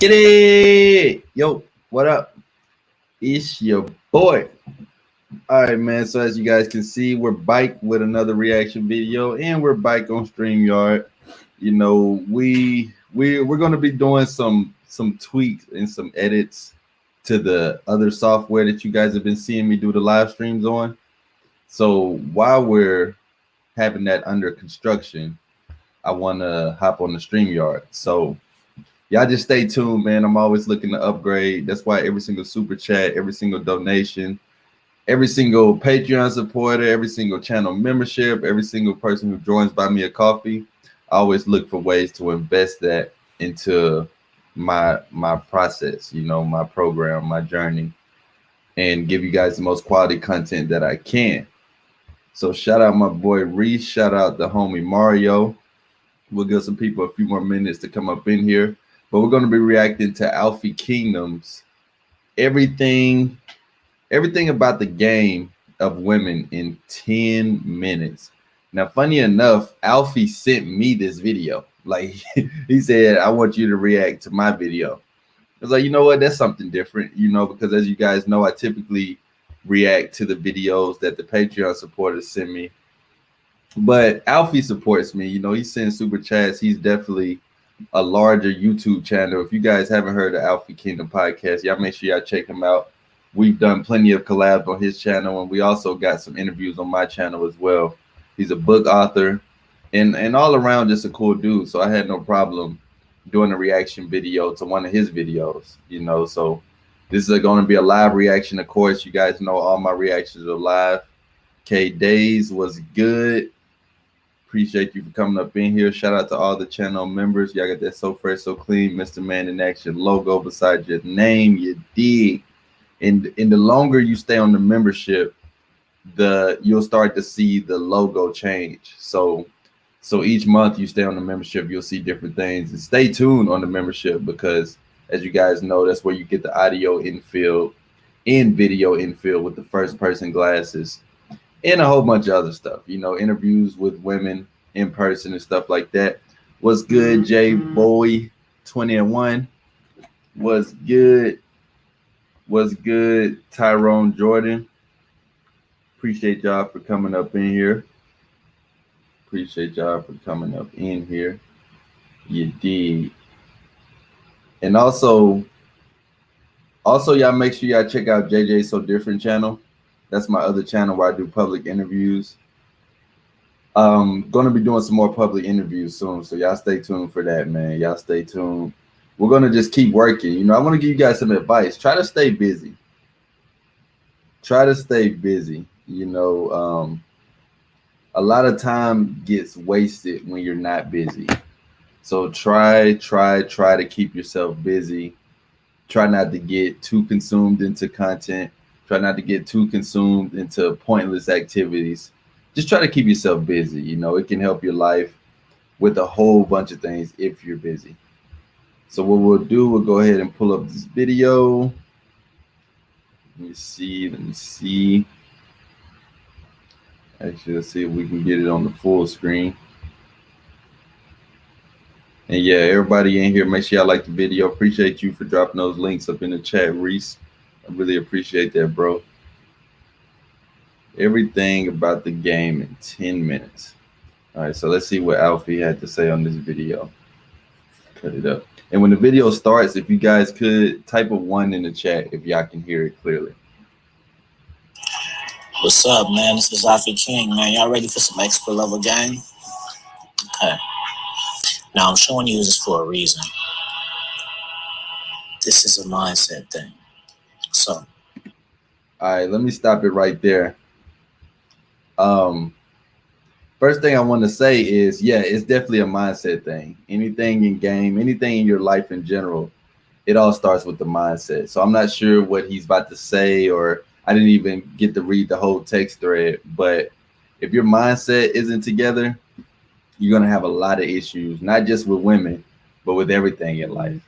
Get it! Yo, what up? It's your boy. All right, man. So as you guys can see, we're back with another reaction video, and we're back on StreamYard. You know, we're gonna be doing some tweaks and some edits to the other software that you guys have been seeing me do the live streams on. So while we're having that under construction, I want to hop on the StreamYard. So y'all just stay tuned, man. I'm always looking to upgrade. That's why every single super chat, every single donation, every single Patreon supporter, every single channel membership, every single person who joins Buy Me a Coffee, I always look for ways to invest that into my process, you know, my program, my journey, and give you guys the most quality content that I can. So shout out my boy Reese, shout out the homie Mario. We'll give some people a few more minutes to come up in here. But we're going to be reacting to Alfie Kingdom's everything about the game of women in 10 minutes. Now, funny enough, Alfie sent me this video. Like, he said, I want you to react to my video. I was like, you know what? That's something different, you know, because as you guys know, I typically react to the videos that the Patreon supporters send me. But Alfie supports me. You know, he sends super chats. He's definitely a larger YouTube channel. If you guys haven't heard of Alfie Kingdom podcast, y'all make sure y'all check him out. We've done plenty of collabs on his channel, and we also got some interviews on my channel as well. He's a book author and all around just a cool dude. So I had no problem doing a reaction video to one of his videos, you know. So this is going to be a live reaction. Of course, you guys know all my reactions are live. K Days was good. Appreciate you for coming up in here. Shout out to all the channel members. Y'all got that So Fresh, So Clean, Mr. Man in Action logo beside your name. You dig. And the longer you stay on the membership, you'll start to see the logo change. So each month you stay on the membership, you'll see different things. And stay tuned on the membership because, as you guys know, that's where you get the audio infield and video infield with the first person glasses. And a whole bunch of other stuff, you know, interviews with women in person and stuff like that. What's good, J Boy 20 and 1? What's good? What's good, Tyrone Jordan? Appreciate y'all for coming up in here. Appreciate y'all for coming up in here. You did. And also y'all make sure y'all check out JJ So Different channel. That's my other channel where I do public interviews. Going to be doing some more public interviews soon, so y'all stay tuned for that, man. Y'all stay tuned. We're going to just keep working. You know, I want to give you guys some advice. Try to stay busy. Try to stay busy. You know, a lot of time gets wasted when you're not busy. So try to keep yourself busy. Try not to get too consumed into content. Try not to get too consumed into pointless activities. Just try to keep yourself busy. You know, it can help your life with a whole bunch of things if you're busy. So what we'll do, we'll go ahead and pull up this video. Let me see. Actually, let's see if we can get it on the full screen. And yeah, everybody in here, make sure y'all like the video. Appreciate you for dropping those links up in the chat, Reese. I really appreciate that, bro. Everything about the game in 10 minutes. All right, so let's see what Alfie had to say on this video. Cut it up. And when the video starts, if you guys could type a 1 in the chat if y'all can hear it clearly. What's up, man? This is Alfie King, man. Y'all ready for some expert level game? Okay. Now, I'm showing you this for a reason. This is a mindset thing. So. All right, let me stop it right there. First thing I want to say is, yeah, it's definitely a mindset thing. Anything in game, anything in your life in general, it all starts with the mindset. So I'm not sure what he's about to say, or I didn't even get to read the whole text thread. But if your mindset isn't together, you're going to have a lot of issues, not just with women, but with everything in life.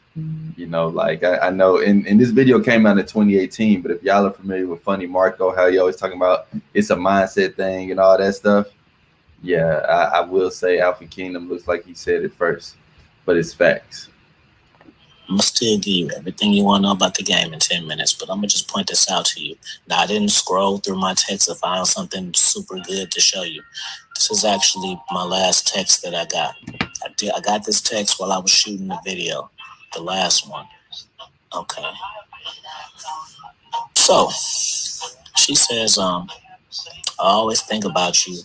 You know, like I know in this video came out in 2018, but if y'all are familiar with Funny Marco, how he always talking about it's a mindset thing and all that stuff. Yeah, I will say Alfie Kingdom looks like he said it first, but it's facts. I'm gonna still give you everything you want to know about the game in 10 minutes, but I'm gonna just point this out to you. Now, I didn't scroll through my text to find something super good to show you. This is actually my last text that I got. I got this text while I was shooting the video, the last one. Okay. So she says, I always think about you,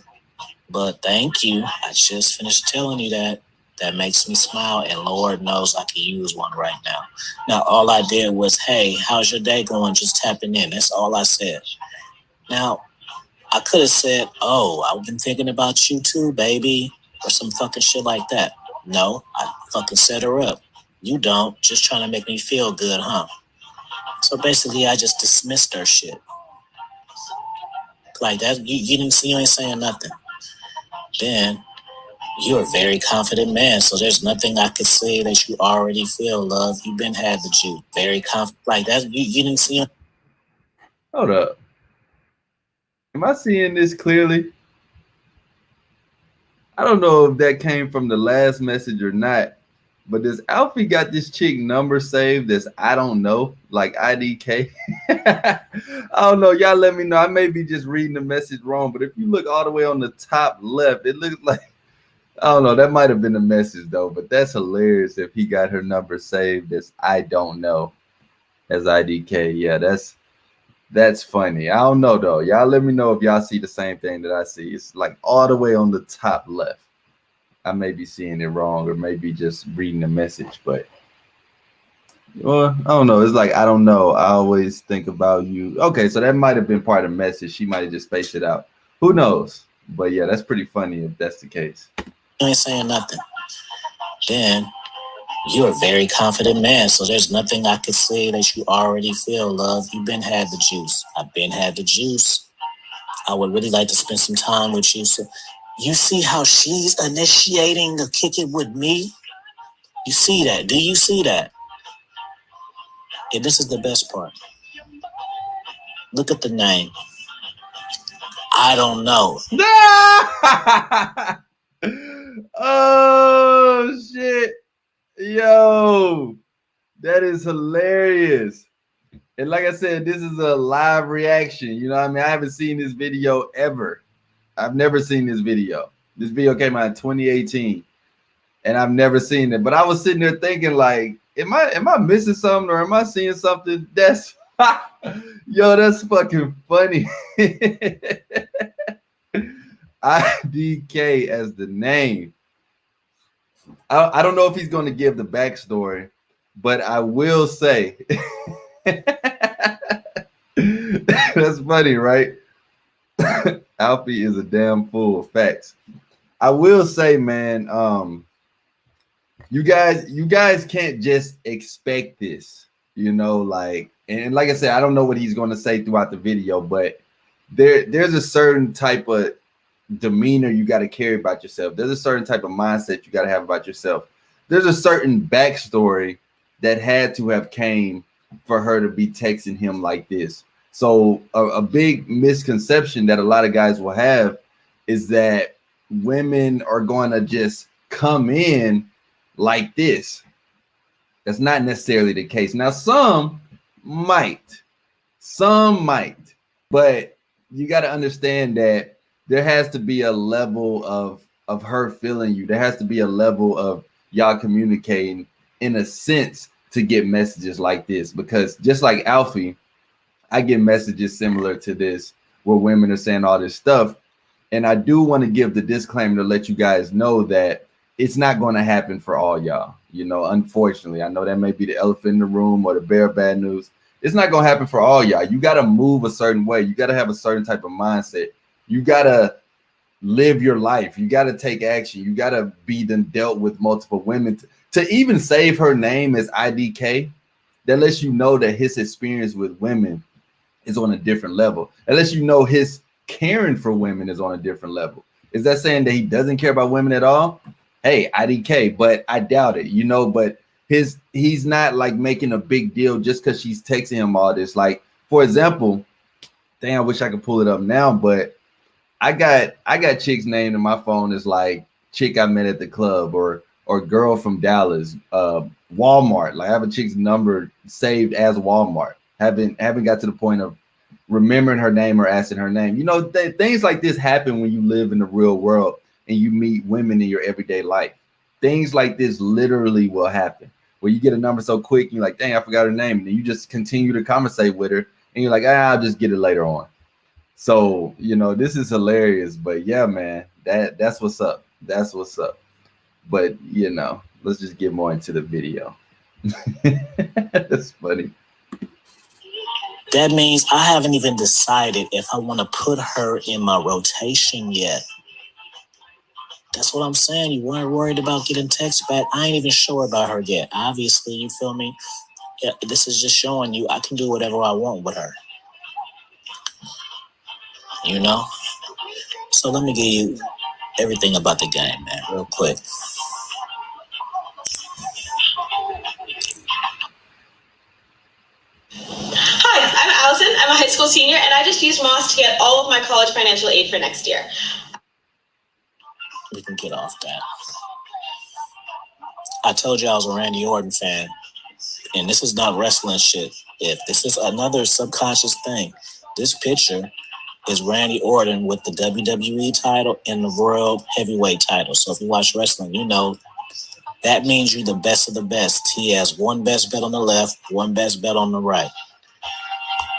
but thank you. I just finished telling you that. That makes me smile, and Lord knows I can use one right now. Now, all I did was, hey, how's your day going? Just tapping in. That's all I said. Now, I could have said, oh, I've been thinking about you too, baby, or some fucking shit like that. No, I fucking set her up. You don't. Just trying to make me feel good, huh? So basically, I just dismissed her shit. Like that, you didn't see, you ain't saying nothing. Then, you're a very confident man, so there's nothing I could say that you already feel, love. You've been had the juice. Very confident. Like that, you didn't see. Hold up. Am I seeing this clearly? I don't know if that came from the last message or not, but does Alfie got this chick number saved as I don't know, like IDK? I don't know. Y'all let me know. I may be just reading the message wrong, but if you look all the way on the top left, it looks like, I don't know. That might have been the message though, but that's hilarious if he got her number saved as I don't know, as IDK. Yeah, that's funny. I don't know though. Y'all let me know if y'all see the same thing that I see. It's like all the way on the top left. I may be seeing it wrong or maybe just reading the message, but well, I don't know. It's like, I don't know. I always think about you. Okay, so that might have been part of the message. She might have just spaced it out. Who knows? But yeah, that's pretty funny if that's the case. You ain't saying nothing. Then, you're a very confident man, so there's nothing I could say that you already feel, love. You've been had the juice. I've been had the juice. I would really like to spend some time with you. So you see how she's initiating to kick it with me? You see that? Do you see that? And this is the best part. Look at the name. I don't know. Oh shit. Yo, that is hilarious. And like I said, this is a live reaction. You know what I mean? I haven't seen this video ever. I've never seen this video. This video came out in 2018 and I've never seen it. But I was sitting there thinking like, am I missing something or am I seeing something? That's yo, that's fucking funny. IDK as the name. I don't know if he's going to give the backstory, but I will say that's funny, right? Alfie is a damn fool of facts. I will say, man, you guys can't just expect this, you know, like, and like I said, I don't know what he's going to say throughout the video, but there's a certain type of demeanor you got to carry about yourself. There's a certain type of mindset you got to have about yourself. There's a certain backstory that had to have came for her to be texting him like this. So a big misconception that a lot of guys will have is that women are going to just come in like this. That's not necessarily the case. Now, some might, but you got to understand that there has to be a level of her feeling you. There has to be a level of y'all communicating in a sense to get messages like this, because just like Alfie, I get messages similar to this where women are saying all this stuff. And I do want to give the disclaimer to let you guys know that it's not going to happen for all y'all. You know, unfortunately, I know that may be the elephant in the room or the bear of bad news. It's not going to happen for all y'all. You got to move a certain way. You got to have a certain type of mindset. You got to live your life. You got to take action. You got to be then dealt with multiple women. To even save her name as IDK, that lets you know that his experience with women is on a different level. That lets you know his caring for women is on a different level. Is that saying that he doesn't care about women at all? Hey, IDK, but I doubt it, you know, but he's not like making a big deal just because she's texting him all this. Like, for example, dang, I wish I could pull it up now, but I got chicks named in my phone as like chick I met at the club or or girl from Dallas, Walmart. Like I have a chick's number saved as Walmart. Haven't got to the point of remembering her name or asking her name. You know, things like this happen when you live in the real world and you meet women in your everyday life. Things like this literally will happen where you get a number so quick, you're like, dang, I forgot her name. And then you just continue to conversate with her and you're like, I'll just get it later on. So, you know, this is hilarious. But yeah, man, that's what's up. That's what's up. But, you know, let's just get more into the video. That's funny. That means I haven't even decided if I want to put her in my rotation yet. That's what I'm saying. You weren't worried about getting text back. I ain't even sure about her yet. Obviously, you feel me? Yeah, this is just showing you I can do whatever I want with her. You know? So let me give you everything about the game, man, real quick. Hi, I'm Allison. I'm a high school senior, and I just used Moss to get all of my college financial aid for next year. We can get off that. I told you I was a Randy Orton fan, and this is not wrestling shit. If this is another subconscious thing, this picture is Randy Orton with the WWE title and the World Heavyweight title. So if you watch wrestling, you know that means you're the best of the best. He has one best belt on the left, one best belt on the right.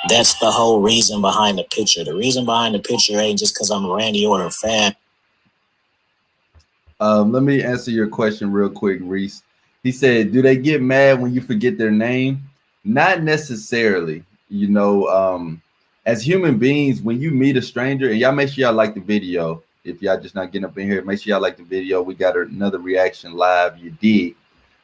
That's the whole reason behind the picture. The reason behind the picture ain't just because I'm a Randy Orton fan. Let me answer your question real quick, Reese. He said, do they get mad when you forget their name? Not necessarily. You know, as human beings, when you meet a stranger, and y'all make sure y'all like the video. If y'all just not getting up in here, make sure y'all like the video. We got another reaction live. You did.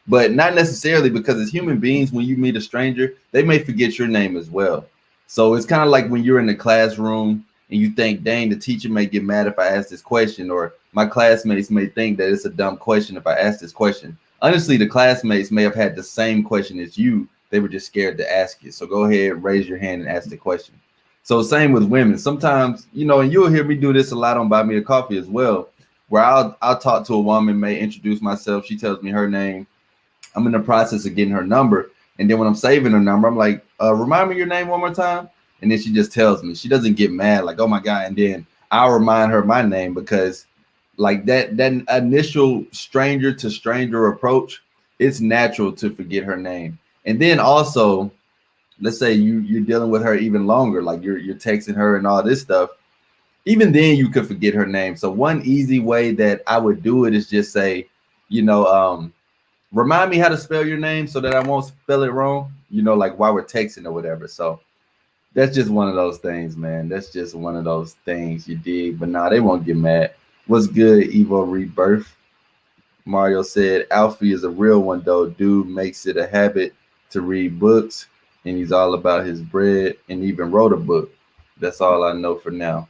But not necessarily, because as human beings, when you meet a stranger, they may forget your name as well. So it's kind of like when you're in the classroom and you think, dang, the teacher may get mad if I ask this question, or my classmates may think that it's a dumb question if I ask this question. Honestly, the classmates may have had the same question as you. They were just scared to ask it. So go ahead, raise your hand and ask the question. So same with women. Sometimes, you know, and you'll hear me do this a lot on Buy Me a Coffee as well, where I'll talk to a woman, may introduce myself. She tells me her name. I'm in the process of getting her number. And then when I'm saving her number, I'm like, remind me your name one more time. And then she just tells me. She doesn't get mad like, oh my God. And then I'll remind her my name, because like that initial stranger to stranger approach, it's natural to forget her name. And then also, let's say you're dealing with her even longer, like you're texting her and all this stuff. Even then you could forget her name. So one easy way that I would do it is just say, you know, remind me how to spell your name so that I won't spell it wrong, you know, like while we're texting or whatever. So that's just one of those things, man. That's just one of those things, you dig. But nah, they won't get mad. What's good, Evo Rebirth? Mario said, Alfie is a real one, though. Dude makes it a habit to read books, and he's all about his bread, and even wrote a book. That's all I know for now.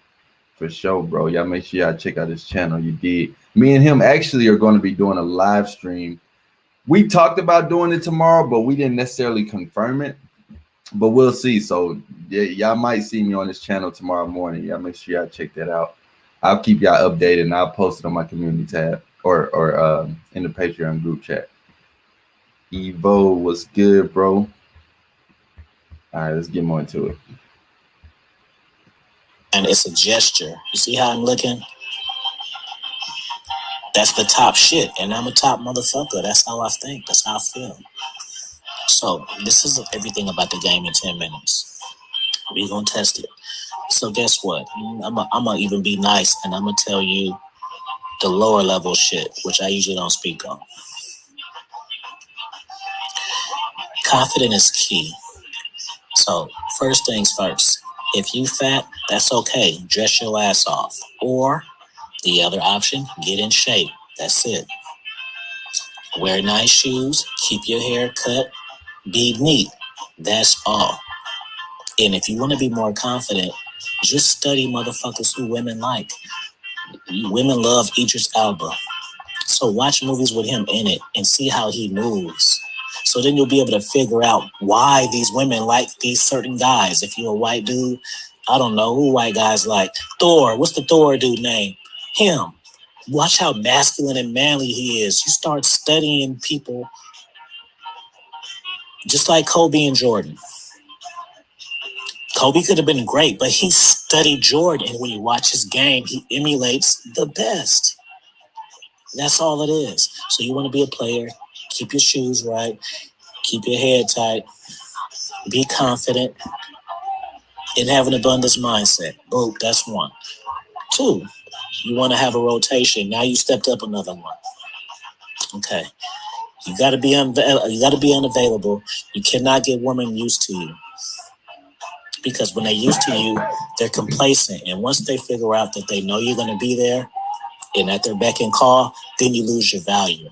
For sure, bro. Y'all make sure y'all check out his channel. You did. Me and him actually are going to be doing a live stream. We talked about doing it tomorrow, but we didn't necessarily confirm it. But we'll see. So yeah, y'all might see me on this channel tomorrow morning. Y'all make sure y'all check that out. I'll keep y'all updated, and I'll post it on my community tab or in the Patreon group chat. Evo, what's good, bro? All right, let's get more into it. And it's a gesture. You see how I'm looking? That's the top shit. And I'm a top motherfucker. That's how I think. That's how I feel. So this is everything about the game in 10 minutes. We're going to test it. So guess what? I'm going to even be nice, and I'm going to tell you the lower level shit, which I usually don't speak on. Confidence is key. So first things first, if you fat, that's okay. Dress your ass off. Or the other option, get in shape. That's it. Wear nice shoes. Keep your hair cut. Be neat. That's all. And if you want to be more confident, just study motherfuckers who women like. Women love Idris Elba. So watch movies with him in it and see how he moves. So then you'll be able to figure out why these women like these certain guys. If you're a white dude, I don't know who white guys like. Thor. What's the Thor dude name? Him. Watch how masculine and manly he is. You start studying people just like Kobe and Jordan. Kobe could have been great, but he studied Jordan. And when you watch his game, he emulates the best. That's all it is. So you want to be a player, keep your shoes right, keep your head tight, be confident, and have an abundance mindset. Boom, that's one. Two, you want to have a rotation. Now you stepped up another one. Okay. You got to be unavailable. You cannot get women used to you. Because when they're used to you, they're complacent. And once they figure out that they know you're going to be there and at their beck and call, then you lose your value.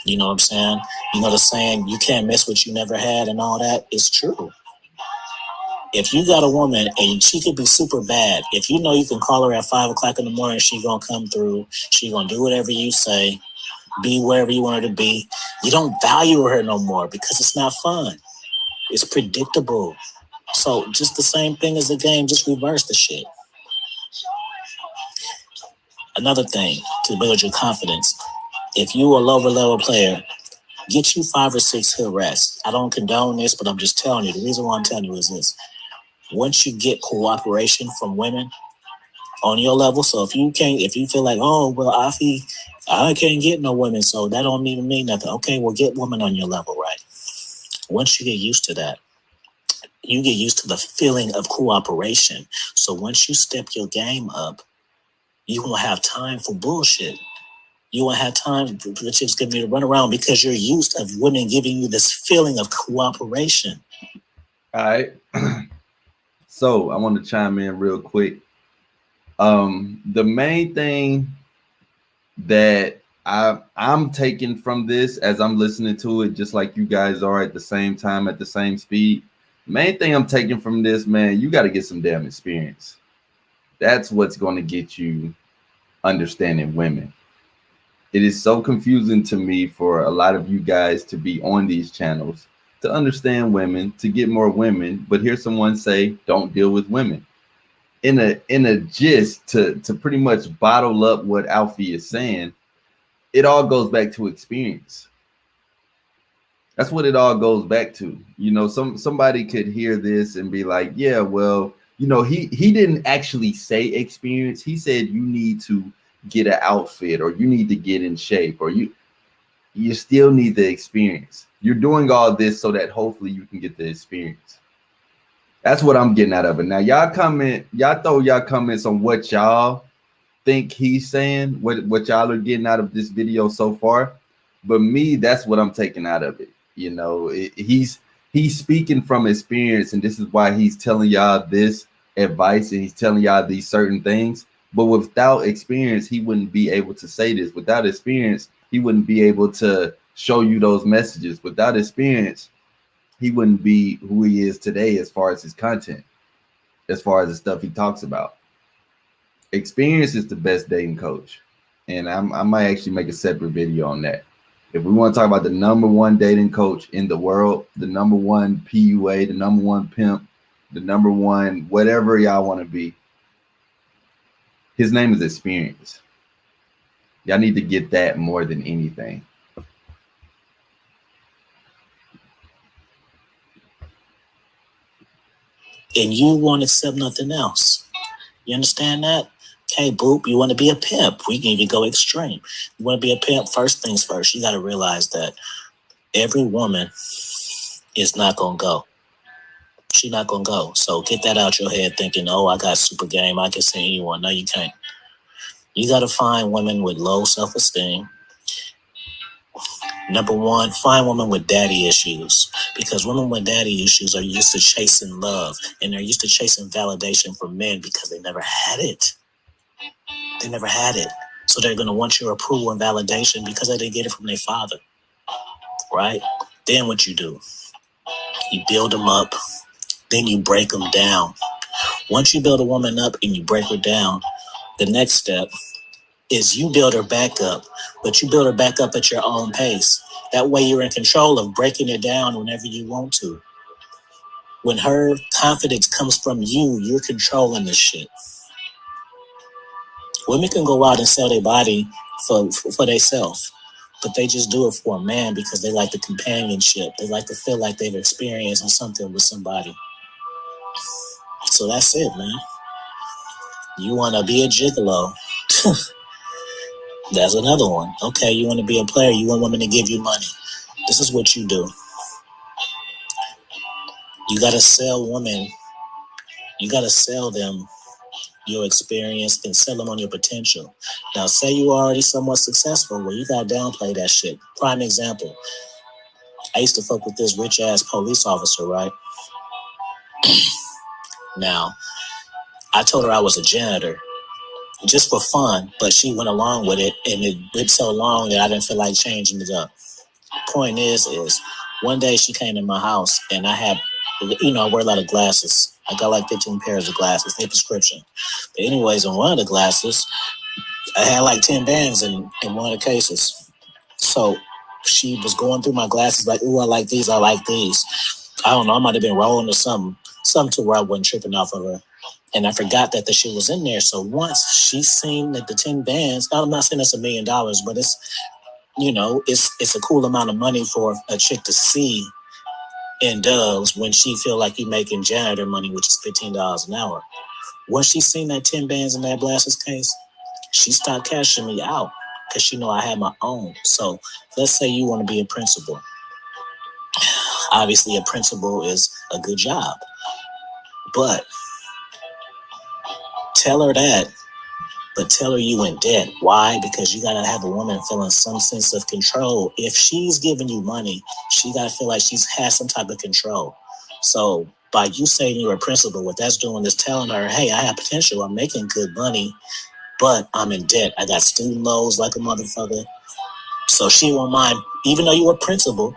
You know what I'm saying? You know the saying, you can't miss what you never had and all that? It's true. If you got a woman and she could be super bad, if you know you can call her at 5 o'clock in the morning, she's going to come through, she's going to do whatever you say, be wherever you want her to be, you don't value her no more because it's not fun. It's predictable. So just the same thing as the game, just reverse the shit. Another thing to build your confidence, if you a lower level player, get you 5 or 6 hood rests. I don't condone this, but I'm just telling you. The reason why I'm telling you is this. Once you get cooperation from women on your level, so if you feel like, oh, well, I can't get no women, so that don't even mean nothing. Okay, well, get women on your level, right? Once you get used to that, you get used to the feeling of cooperation. So once you step your game up, you won't have time for bullshit. You won't have time for the chicks giving you to run around because you're used to women giving you this feeling of cooperation. All right. So I want to chime in real quick. The main thing that I'm taking from this as I'm listening to it, just like you guys are at the same time, at the same speed. Main thing I'm taking from this, man, you got to get some damn experience. That's what's going to get you understanding women. It is so confusing to me for a lot of you guys to be on these channels, to understand women, to get more women, but hear someone say, don't deal with women. In a gist to pretty much bottle up what Alfie is saying, it all goes back to experience. That's what it all goes back to. You know, somebody could hear this and be like, yeah, well, you know, he didn't actually say experience. He said you need to get an outfit, or you need to get in shape, or you still need the experience. You're doing all this so that hopefully you can get the experience. That's what I'm getting out of it. Now, y'all throw y'all comments on what y'all think he's saying, what y'all are getting out of this video so far. But me, that's what I'm taking out of it. You know, he's speaking from experience, and this is why he's telling y'all this advice and he's telling y'all these certain things. But without experience, he wouldn't be able to say this. Without experience, he wouldn't be able to show you those messages. Without experience, he wouldn't be who he is today as far as his content, as far as the stuff he talks about. Experience is the best dating coach. And I might actually make a separate video on that. If we want to talk about the #1 dating coach in the world, the #1 PUA, the #1 pimp, the #1 whatever y'all want to be, his name is experience. Y'all need to get that more than anything. And you won't accept nothing else. You understand that? Okay, boop, you want to be a pimp. We can even go extreme. You want to be a pimp, first things first, you got to realize that every woman is not going to go. She's not going to go. So get that out your head thinking, oh, I got super game, I can see anyone. No, you can't. You got to find women with low self-esteem. #1, find women with daddy issues, because women with daddy issues are used to chasing love, and they're used to chasing validation from men because they never had it. They never had it. So they're going to want your approval and validation because they didn't get it from their father, right? Then what you do, you build them up, then you break them down. Once you build a woman up and you break her down, the next step is you build her back up, but you build her back up at your own pace. That way you're in control of breaking it down whenever you want to. When her confidence comes from you, you're controlling this shit. Women can go out and sell their body for themselves, but they just do it for a man because they like the companionship. They like to feel like they've experienced something with somebody. So that's it, man. You want to be a gigolo. That's another one. Okay, you want to be a player. You want women to give you money. This is what you do. You got to sell women. You got to sell them your experience and sell them on your potential. Now, say you are already somewhat successful. Well, you got to downplay that shit. Prime example. I used to fuck with this rich ass police officer, right? Now, I told her I was a janitor just for fun, but she went along with it, and it went so long that I didn't feel like changing it up. Point is one day she came to my house, and I had, I wear a lot of glasses. I got like 15 pairs of glasses, they prescription. But anyways, on one of the glasses, I had like 10 bands in one of the cases. So she was going through my glasses like, ooh, I like these, I like these. I don't know, I might have been rolling or something to where I wasn't tripping off of her. And I forgot that the shit was in there. So once she seen that the 10 bands, I'm not saying it's $1 million, but it's, it's a cool amount of money for a chick to see in Dubs when she feel like you making janitor money, which is $15 an hour. Once she seen that 10 bands in that glasses case, she stopped cashing me out because she know I had my own. So let's say you want to be a principal. Obviously, a principal is a good job, but tell her that. But tell her you in debt. Why? Because you gotta have a woman feeling some sense of control. If she's giving you money, she gotta feel like she's had some type of control. So by you saying you're a principal, what that's doing is telling her, hey, I have potential. I'm making good money, but I'm in debt. I got student loans like a motherfucker. So she won't mind, even though you're a principal,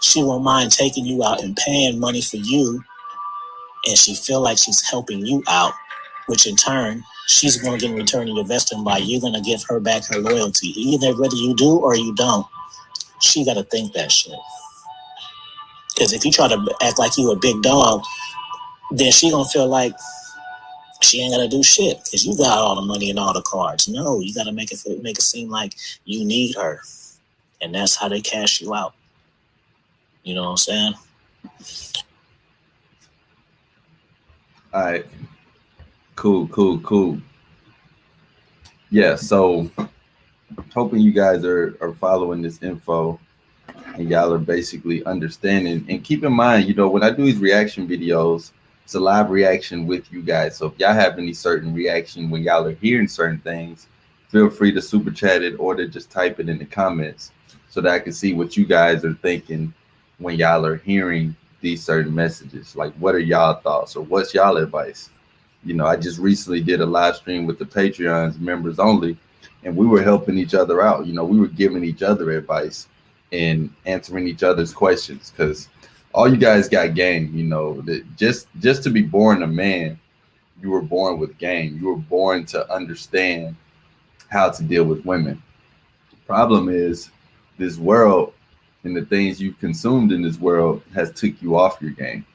she won't mind taking you out and paying money for you. And she feel like she's helping you out, which in turn, she's going to get in return your investment by you're going to give her back her loyalty. Either whether you do or you don't, she got to think that shit. Because if you try to act like you a big dog, then she going to feel like she ain't got to do shit because you got all the money and all the cards. No, you got to make it seem like you need her. And that's how they cash you out. You know what I'm saying? All right. Cool. Yeah, so hoping you guys are following this info and y'all are basically understanding. And keep in mind, when I do these reaction videos, it's a live reaction with you guys. So if y'all have any certain reaction when y'all are hearing certain things, feel free to super chat it or to just type it in the comments so that I can see what you guys are thinking when y'all are hearing these certain messages. Like, what are y'all thoughts or what's y'all advice? I just recently did a live stream with the Patreon's members only, and we were helping each other out. We were giving each other advice and answering each other's questions because all you guys got game. That just to be born a man, you were born with game. You were born to understand how to deal with women. Problem is, this world and the things you've consumed in this world has took you off your game.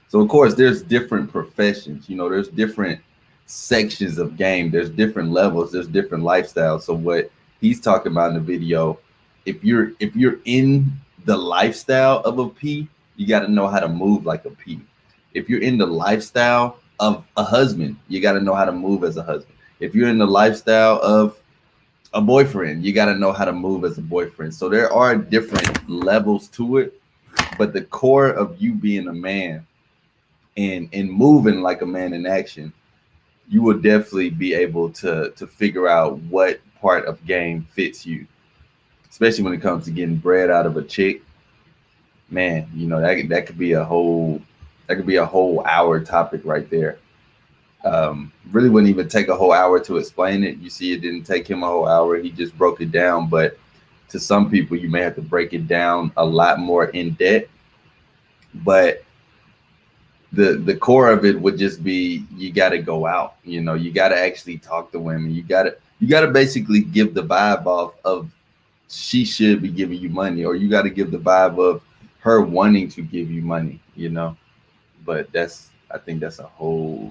So of course, there's different professions. There's different sections of game. There's different levels. There's different lifestyles. So what he's talking about in the video, if you're in the lifestyle of a P, you got to know how to move like a P. If you're in the lifestyle of a husband, you got to know how to move as a husband. If you're in the lifestyle of a boyfriend, you got to know how to move as a boyfriend. So there are different levels to it, but the core of you being a man and moving like a man in action, you will definitely be able to figure out what part of game fits you, especially when it comes to getting bread out of a chick. Man, that could be a whole hour topic right there. Really wouldn't even take a whole hour to explain it. You see, it didn't take him a whole hour. He just broke it down. But to some people, you may have to break it down a lot more in depth. But the core of it would just be, you got to go out. You got to actually talk to women. You got to basically give the vibe off of she should be giving you money, or you got to give the vibe of her wanting to give you money. But I think that's a whole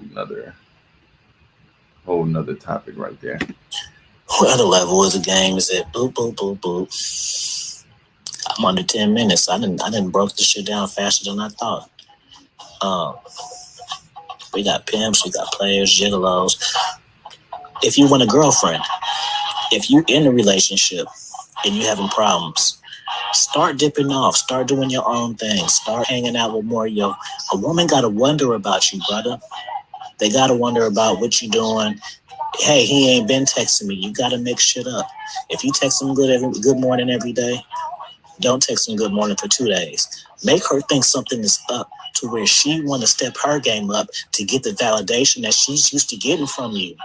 whole nother topic right there. Well, the level of the game is at boop, boop, boop, boop. I'm under 10 minutes. I didn't broke this shit down faster than I thought. We got pimps, we got players, gigolos. If you want a girlfriend, if you're in a relationship and you having problems, start dipping off. Start doing your own thing. Start hanging out with more a woman got to wonder about you, brother. They got to wonder about what you doing. Hey, he ain't been texting me. You got to mix shit up. If you text him good morning every day, don't text him good morning for 2 days. Make her think something is up to where she want to step her game up to get the validation that she's used to getting from you.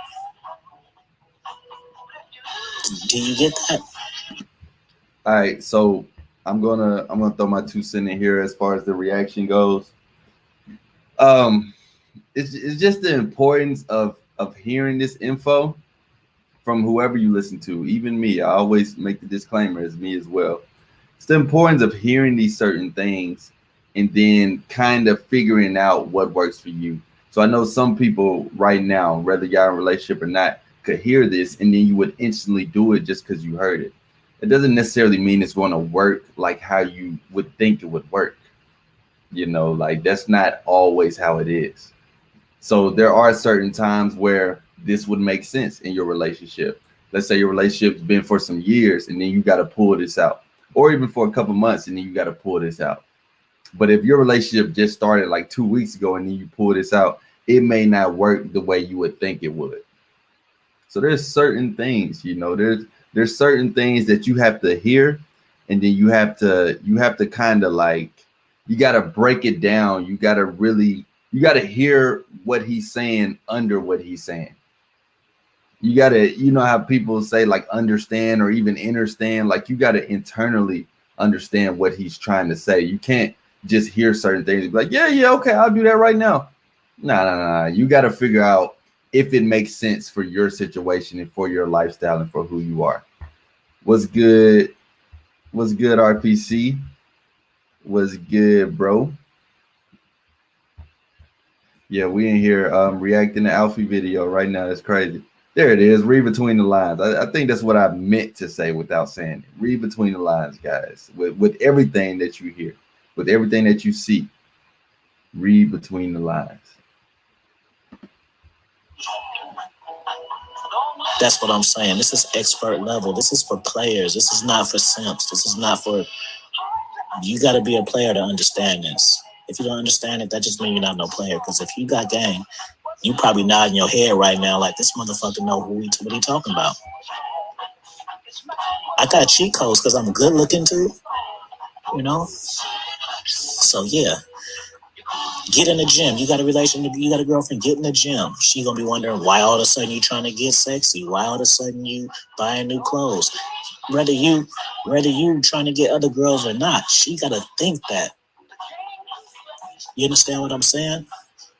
Do you get that? All right, so I'm gonna throw my 2 cents in here as far as the reaction goes. It's just the importance of hearing this info from whoever you listen to, even me. I always make the disclaimer, it's me as well. It's the importance of hearing these certain things and then kind of figuring out what works for you. So I know some people right now, whether you're in a relationship or not, could hear this and then you would instantly do it just because you heard it. It doesn't necessarily mean it's going to work like how you would think it would work. You know, like that's not always how it is. So there are certain times where this would make sense in your relationship. Let's say your relationship's been for some years and then you got to pull this out, or even for a couple months and then you got to pull this out. But if your relationship just started like 2 weeks ago and then you pull this out, it may not work the way you would think it would. So there's certain things, you know, there's certain things that you have to hear, and then you have to kind of like, you got to break it down. You got to hear what he's saying under what he's saying. You got to, you know how people say like understand or even understand, like you got to internally understand what he's trying to say. You can't just hear certain things and be like, yeah, okay, I'll do that right now. Nah. You got to figure out if it makes sense for your situation and for your lifestyle and for who you are. What's good? What's good, RPC? What's good, bro? Yeah, we in here reacting to Alfie video right now. That's crazy. There it is. Read between the lines. I think that's what I meant to say without saying it. Read between the lines, guys. With everything that you hear, with everything that you see, read between the lines. That's what I'm saying. This is expert level. This is for players. This is not for simps. This is not for, you got to be a player to understand this. If you don't understand it, that just means you're not no player. Because if you got game, you probably nodding your head right now like this motherfucker know what he talking about. I got cheat codes because I'm good looking too, you know? So yeah. Get in the gym. You got a relationship, you got a girlfriend, get in the gym. She gonna be wondering why all of a sudden you trying to get sexy, why all of a sudden you buying new clothes. Whether you trying to get other girls or not, she gotta think that. You understand what I'm saying?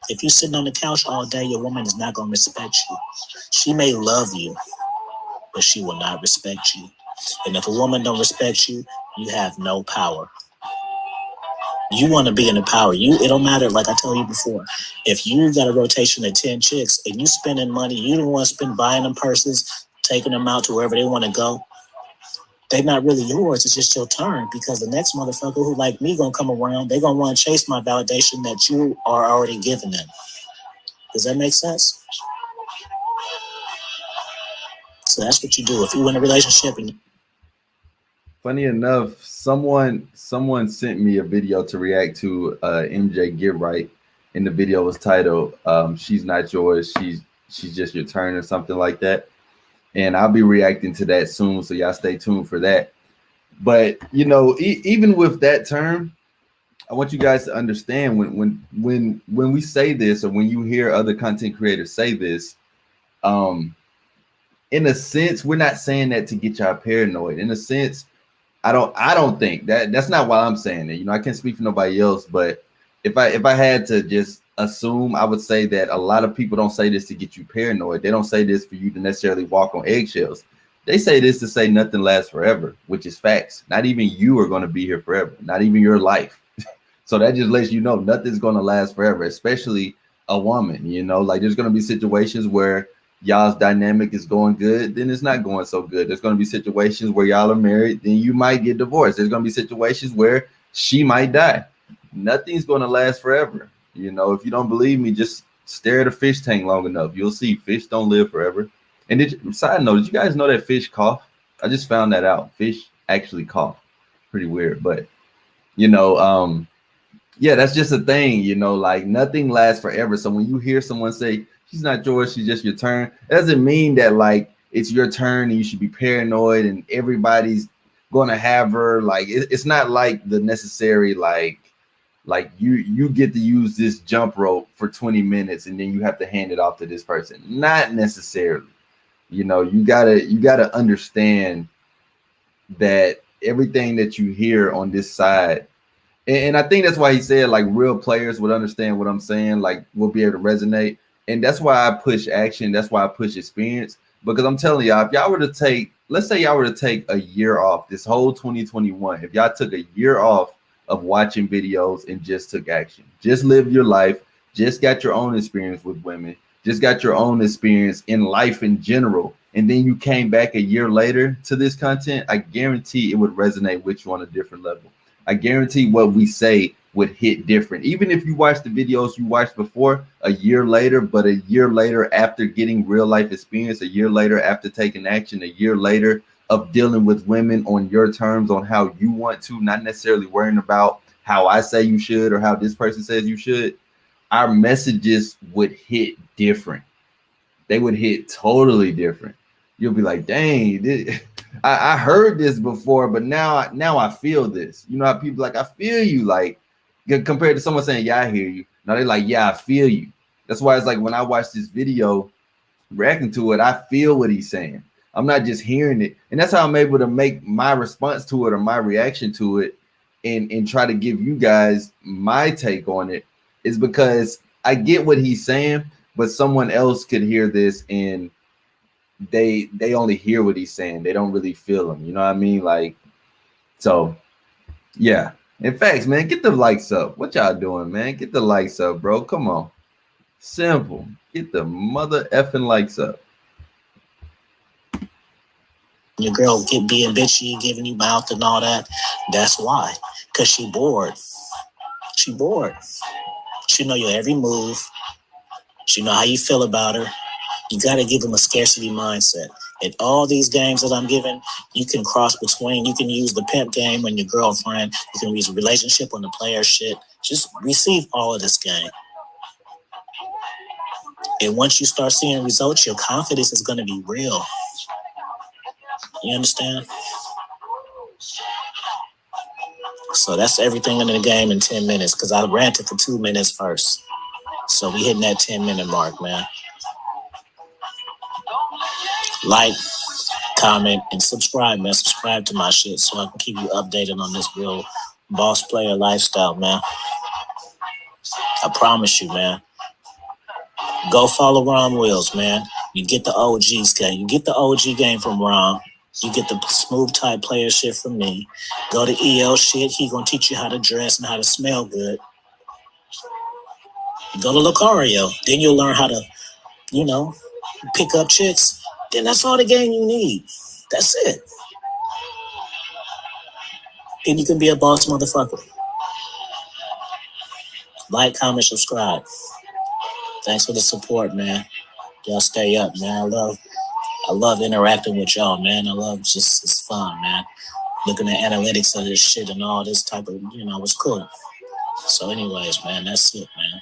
If you sitting on the couch all day, your woman is not gonna respect you. She may love you, but she will not respect you. And if a woman don't respect you, you have no power. You want to be in the power. It don't matter, like I told you before. If you got a rotation of 10 chicks and you spending money, you don't want to spend buying them purses, taking them out to wherever they want to go. They're not really yours. It's just your turn, because the next motherfucker who like me gonna come around, they gonna want to chase my validation that you are already giving them. Does that make sense? So that's what you do. If you in a relationship and Funny enough, someone sent me a video to react to MJ Get Right, and the video was titled "She's Not Yours, She's Just Your Turn" or something like that. And I'll be reacting to that soon, so y'all stay tuned for that. But you know, even with that term, I want you guys to understand when we say this, or when you hear other content creators say this, in a sense, we're not saying that to get y'all paranoid. In a sense, I don't think that's not why I'm saying it. You know, I can't speak for nobody else, but if I had to just assume, I would say that a lot of people don't say this to get you paranoid. They don't say this for you to necessarily walk on eggshells. They say this to say nothing lasts forever, which is facts. Not even you are going to be here forever, not even your life. So that just lets you know nothing's going to last forever, especially a woman. You know, like there's going to be situations where y'all's dynamic is going good, then it's not going so good. There's going to be situations where y'all are married, then you might get divorced. There's going to be situations where she might die. Nothing's going to last forever. You know, if you don't believe me, just stare at a fish tank long enough. You'll see fish don't live forever. And side note, did you guys know that fish cough? I just found that out. Fish actually cough. Pretty weird, but you know, yeah, that's just a thing, you know, like nothing lasts forever. So when you hear someone say she's not yours, she's just your turn, it doesn't mean that like it's your turn and you should be paranoid and everybody's gonna have her. Like it's not like the necessary like you get to use this jump rope for 20 minutes and then you have to hand it off to this person. Not necessarily. You know, you gotta understand that everything that you hear on this side, and I think that's why he said like real players would understand what I'm saying, like will be able to resonate. And that's why I push action. That's why I push experience, because I'm telling y'all, if y'all were to take, let's say y'all were to take a year off this whole 2021, if y'all took a year off of watching videos and just took action, just lived your life, just got your own experience with women, just got your own experience in life in general, and then you came back a year later to this content, I guarantee it would resonate with you on a different level. I guarantee what we say would hit different. Even if you watch the videos you watched before a year later, but a year later after getting real life experience, a year later after taking action, a year later of dealing with women on your terms, on how you want to, not necessarily worrying about how I say you should or how this person says you should, our messages would hit different. They would hit totally different. You'll be like, dang, I heard this before, but now I feel this. You know how people like, I feel you, like compared to someone saying, yeah, I hear you. Now they're like, yeah, I feel you. That's why it's like when I watch this video, reacting to it, I feel what he's saying. I'm not just hearing it. And that's how I'm able to make my response to it or my reaction to it and try to give you guys my take on it, is because I get what he's saying, but someone else could hear this and they only hear what he's saying. They don't really feel him. You know what I mean? Like, so yeah. In fact, man, get the likes up. What y'all doing, man? Get the likes up, bro. Come on. Simple. Get the mother effing likes up. Your girl being bitchy, giving you mouth and all that. That's why. Because she bored. She bored. She know your every move. She know how you feel about her. You got to give them a scarcity mindset. In all these games that I'm giving, you can cross between. You can use the pimp game on your girlfriend. You can use a relationship on the player shit. Just receive all of this game. And once you start seeing results, your confidence is going to be real. You understand? So that's everything in the game in 10 minutes, because I ranted for 2 minutes first. So we hitting that 10-minute mark, man. Like, comment, and subscribe, man. Subscribe to my shit so I can keep you updated on this real boss player lifestyle, man. I promise you, man. Go follow Ron Wills, man. You get the OG's game. You get the OG game from Ron. You get the smooth type player shit from me. Go to EL shit. He gonna teach you how to dress and how to smell good. Go to Lucario. Then you'll learn how to, pick up chicks. Then that's all the game you need. That's it. Then you can be a boss motherfucker. Like, comment, subscribe. Thanks for the support, man. Y'all stay up, man. I love interacting with y'all, man. I love it's fun, man. Looking at analytics of this shit and all this type of, it's cool. So anyways, man, that's it, man.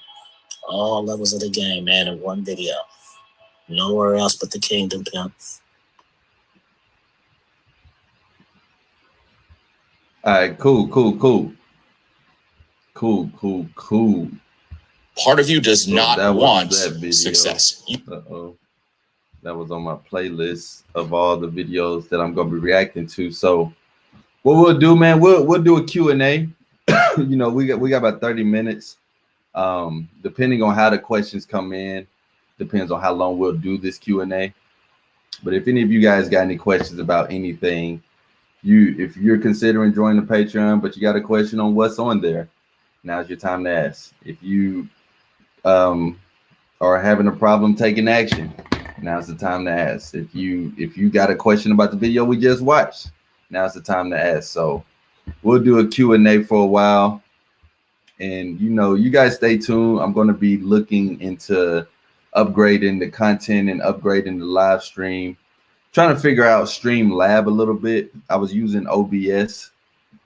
All levels of the game, man, in one video. Nowhere else but the Kingdom Pimp. All right, cool. Part of you does not want success. Uh-oh. That was on my playlist of all the videos that I'm gonna be reacting to. So what we'll do, man, we'll do a Q&A. We got about 30 minutes. Depending on how the questions come in, depends on how long we'll do this Q&A. But if any of you guys got any questions about anything, if you're considering joining the Patreon, but you got a question on what's on there, now's your time to ask. If you are having a problem taking action, now's the time to ask. If you got a question about the video we just watched, now's the time to ask. So we'll do a Q&A for a while. And, you know, you guys stay tuned. I'm going to be looking into upgrading the content and upgrading the live stream. Trying to figure out Streamlab a little bit. I was using OBS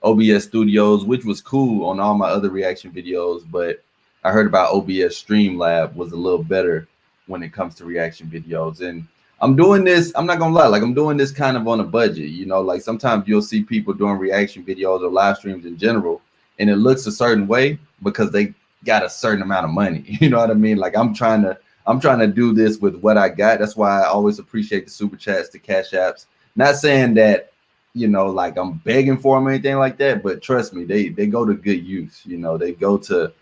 Studios, which was cool on all my other reaction videos, but I heard about OBS Streamlab was a little better when it comes to reaction videos. And I'm doing this, I'm not gonna lie, like I'm doing this kind of on a budget, you know, like sometimes you'll see people doing reaction videos or live streams in general, and it looks a certain way because they got a certain amount of money. You know what I mean? Like I'm trying to do this with what I got. That's why I always appreciate the super chats, the cash apps. Not saying that, you know, like I'm begging for them or anything like that, but trust me, they go to good use. You know, they go to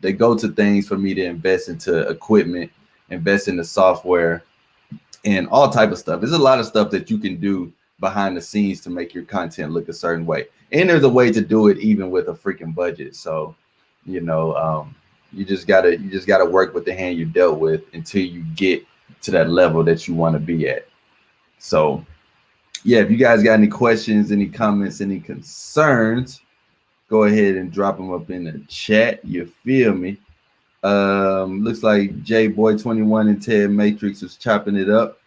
things for me to invest into equipment, invest in the software, and all type of stuff. There's a lot of stuff that you can do behind the scenes to make your content look a certain way. And there's a way to do it even with a freaking budget. So, you know, you just gotta work with the hand you dealt with until you get to that level that you want to be at. So yeah, if you guys got any questions, any comments, any concerns, go ahead and drop them up in the chat. You feel me? Looks like J Boy 21 and Ted Matrix is chopping it up,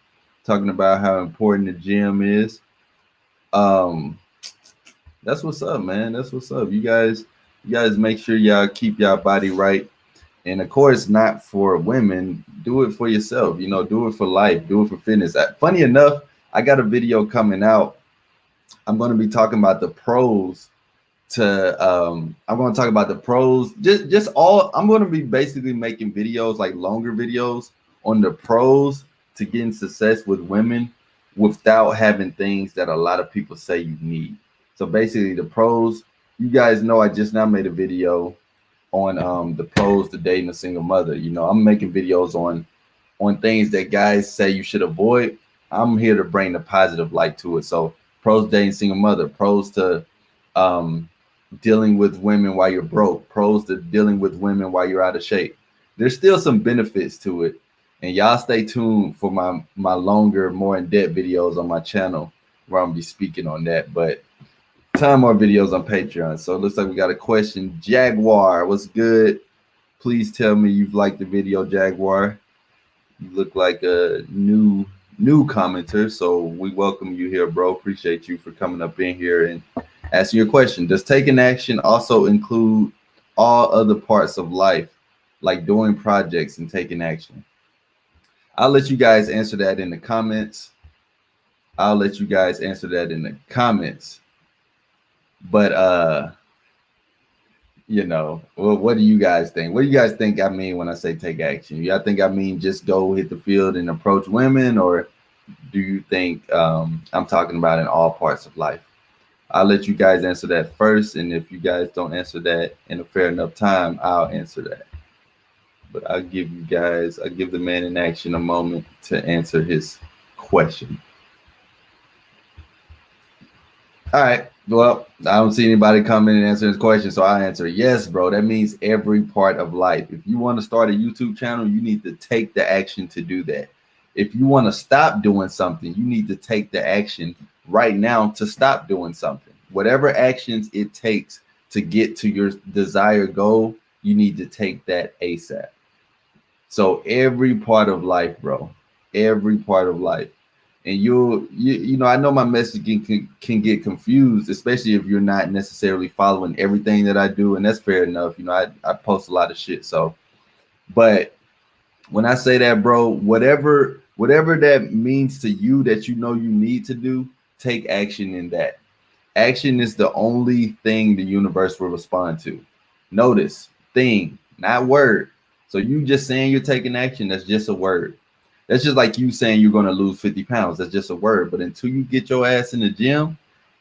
talking about how important the gym is. That's what's up, man. That's what's up. You guys make sure y'all keep y'all body right. And of course, not for women, do it for yourself, you know, do it for life, do it for fitness. Funny enough, I got a video coming out. I'm going to be talking about the pros to, I'm going to talk about the pros, I'm going to be basically making videos, like longer videos on the pros to getting success with women without having things that a lot of people say you need. So basically the pros, you guys know I just now made a video on the pros to dating a single mother. You know, I'm making videos on things that guys say you should avoid. I'm here to bring the positive light to it. So pros dating single mother, pros to dealing with women while you're broke, pros to dealing with women while you're out of shape. There's still some benefits to it. And y'all stay tuned for my longer, more in-depth videos on my channel where I'm gonna be speaking on that. But ton more videos on Patreon. So it looks like we got a question. Jaguar, what's good? Please tell me you've liked the video, Jaguar. You look like a new commenter, so we welcome you here, bro. Appreciate you for coming up in here and asking your question. Does taking action also include all other parts of life, like doing projects and taking action? I'll let you guys answer that in the comments. But you know, well, what do you guys think? What do you guys think I mean when I say take action? Y'all think I mean just go hit the field and approach women, or do you think I'm talking about in all parts of life? I'll let you guys answer that first, and if you guys don't answer that in a fair enough time, I'll answer that. But I'll give the man in action a moment to answer his question. All right. Well, I don't see anybody coming and answering this question, so I answer yes, bro. That means every part of life. If you want to start a YouTube channel, you need to take the action to do that. If you want to stop doing something, you need to take the action right now to stop doing something. Whatever actions it takes to get to your desired goal, you need to take that ASAP. So every part of life, bro, every part of life. And you know, I know my messaging can get confused, especially if you're not necessarily following everything that I do, and that's fair enough. You know, I post a lot of shit. So, but when I say that, bro, whatever that means to you that you know you need to do, take action in that. Action is the only thing the universe will respond to. Notice, thing, not word. So you just saying you're taking action, that's just a word. That's just like you saying you're going to lose 50 pounds. That's just a word. But until you get your ass in the gym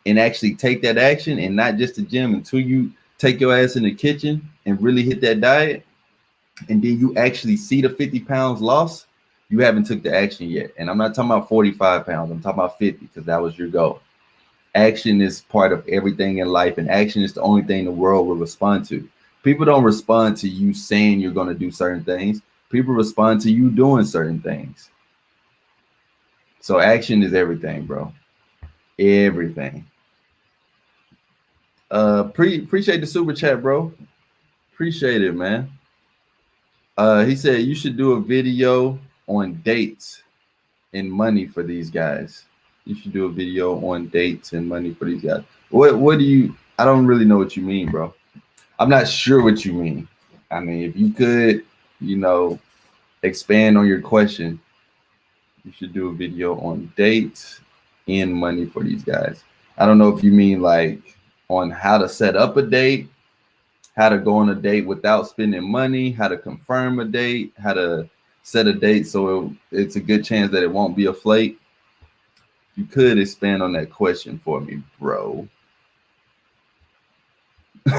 and actually take that action, and not just the gym, until you take your ass in the kitchen and really hit that diet, and then you actually see the 50 pounds lost, you haven't took the action yet. And I'm not talking about 45 pounds. I'm talking about 50, because that was your goal. Action is part of everything in life, and action is the only thing the world will respond to. People don't respond to you saying you're going to do certain things. People respond to you doing certain things. So action is everything, bro. Everything. Appreciate the super chat, bro. Appreciate it, man. He said you should do a video on dates and money for these guys. You should do a video on dates and money for these guys. What do you? I don't really know what you mean, bro. I'm not sure what you mean. I mean, if you could, expand on your question, you should do a video on dates and money for these guys. I don't know if you mean like on how to set up a date, how to go on a date without spending money, how to confirm a date, how to set a date so it's a good chance that it won't be a flake. You could expand on that question for me, bro.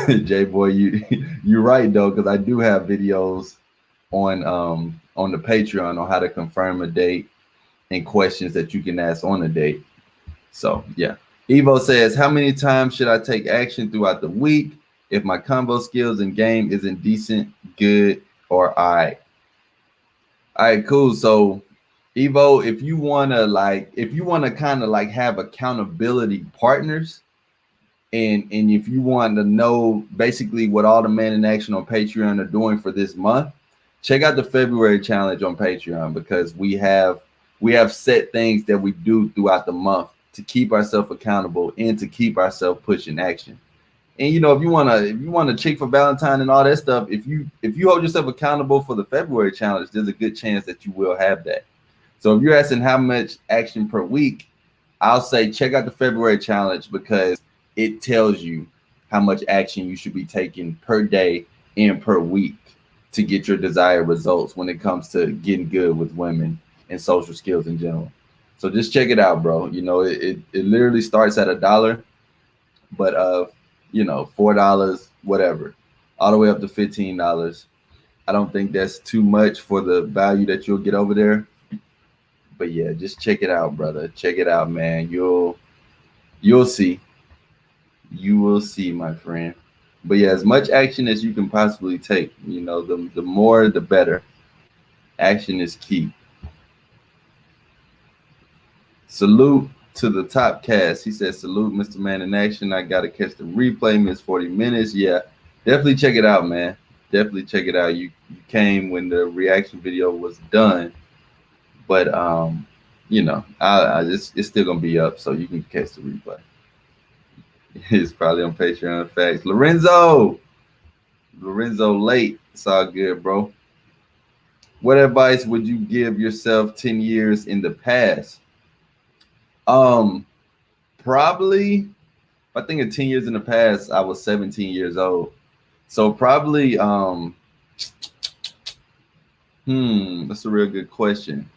J boy, you're right though, because I do have videos on the Patreon on how to confirm a date and questions that you can ask on a date. So yeah. Evo says, how many times should I take action throughout the week if my combo skills and game isn't decent, good, or all right? All right, cool. So Evo, if you want to kind of like have accountability partners, and if you want to know basically what all the men in action on Patreon are doing for this month, check out the February challenge on Patreon, because we have set things that we do throughout the month to keep ourselves accountable and to keep ourselves pushing action. And if you want to check for Valentine and all that stuff, if you hold yourself accountable for the February challenge, there's a good chance that you will have that. So if you're asking how much action per week, I'll say check out the February challenge, because it tells you how much action you should be taking per day and per week to get your desired results when it comes to getting good with women and social skills in general. So just check it out, bro. It literally starts at $1, but $4, whatever, all the way up to $15. I don't think that's too much for the value that you'll get over there. But yeah, just check it out, brother. Check it out, man. You'll see. You will see, my friend. But yeah, as much action as you can possibly take, the more the better. Action is key. Salute to the top cast. He says, salute, Mr. Man in Action. I got to catch the replay, miss 40 minutes. Yeah, definitely check it out, man. Definitely check it out. You came when the reaction video was done. But, it's still going to be up, so you can catch the replay. It's probably on Patreon. Facts. Lorenzo late. It's all good, bro. What advice would you give yourself 10 years in the past? Probably, I think of 10 years in the past, I was 17 years old. So probably, that's a real good question.